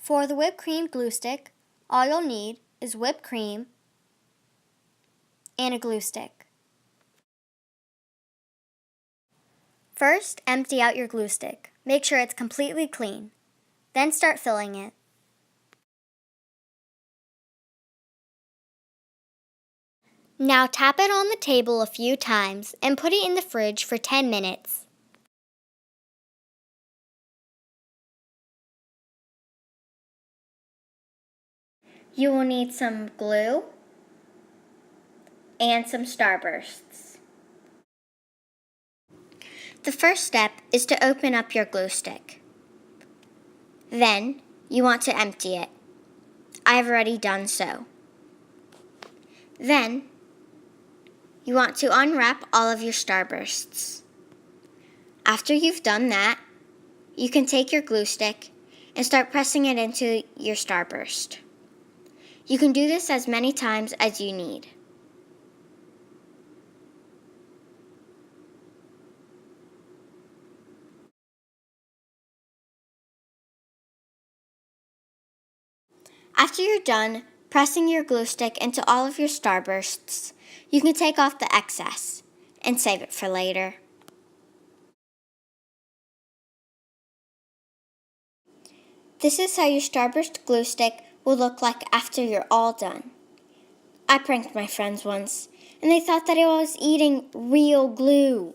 For the whipped cream glue stick, all you'll need is whipped cream and a glue stick. First, empty out your glue stick. Make sure it's completely clean. Then start filling it. Now tap it on the table a few times and put it in the fridge for 10 minutes. You will need some glue and some starbursts. The first step is to open up your glue stick. Then, you want to empty it. I have already done so. Then, you want to unwrap all of your starbursts. After you've done that, you can take your glue stick and start pressing it into your starburst. You can do this as many times as you need. After you're done pressing your glue stick into all of your starbursts, you can take off the excess and save it for later. This is how your starburst glue stick will look like after you're all done. I pranked my friends once, and they thought that I was eating real glue.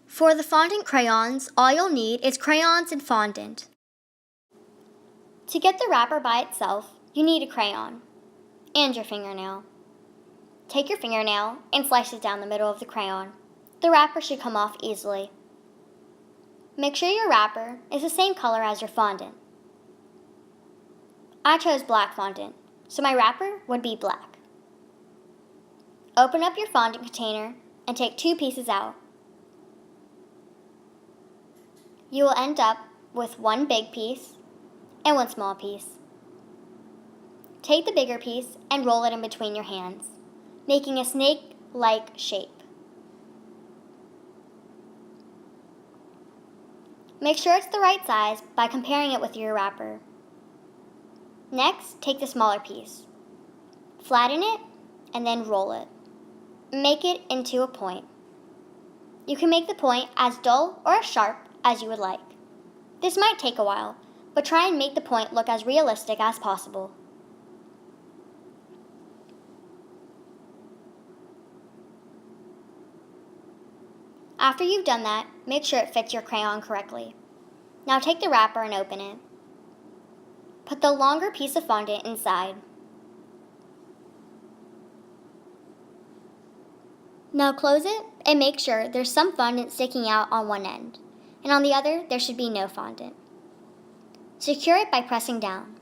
For the fondant crayons, all you'll need is crayons and fondant. To get the wrapper by itself, you need a crayon and your fingernail. Take your fingernail and slice it down the middle of the crayon. The wrapper should come off easily. Make sure your wrapper is the same color as your fondant. I chose black fondant, so my wrapper would be black. Open up your fondant container and take 2 pieces out. You will end up with 1 big piece and 1 small piece. Take the bigger piece and roll it in between your hands, making a snake-like shape. Make sure it's the right size by comparing it with your wrapper. Next, take the smaller piece. Flatten it and then roll it. Make it into a point. You can make the point as dull or as sharp as you would like. This might take a while, but try and make the point look as realistic as possible. After you've done that, make sure it fits your crayon correctly. Now take the wrapper and open it. Put the longer piece of fondant inside. Now close it and make sure there's some fondant sticking out on one end, and on the other there should be no fondant. Secure it by pressing down.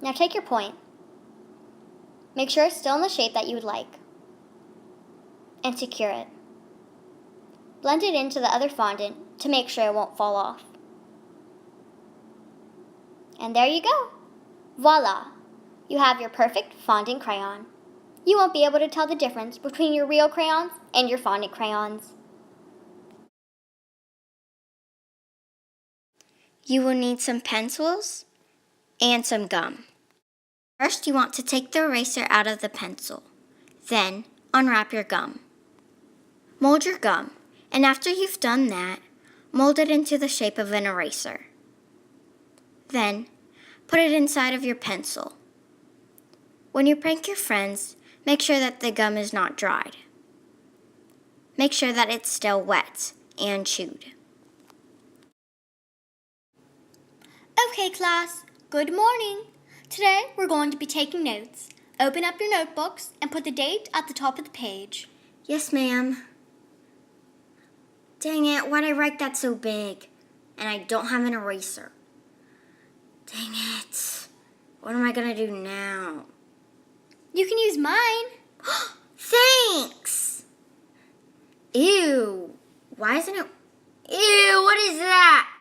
Now take your point. Make sure it's still in the shape that you would like, and secure it. Blend it into the other fondant to make sure it won't fall off. And there you go! Voila! You have your perfect fondant crayon. You won't be able to tell the difference between your real crayons and your fondant crayons. You will need some pencils and some gum. First, you want to take the eraser out of the pencil. Then, unwrap your gum. Mold your gum, and after you've done that, mold it into the shape of an eraser. Then, put it inside of your pencil. When you prank your friends, make sure that the gum is not dried. Make sure that it's still wet and chewed. Okay, class, good morning. Today we're going to be taking notes. Open up your notebooks and put the date at the top of the page. Yes, ma'am. Dang it, why'd I write that so big? And I don't have an eraser. Dang it. What am I gonna do now? You can use mine. Thanks. Ew. Why isn't it? Ew, what is that?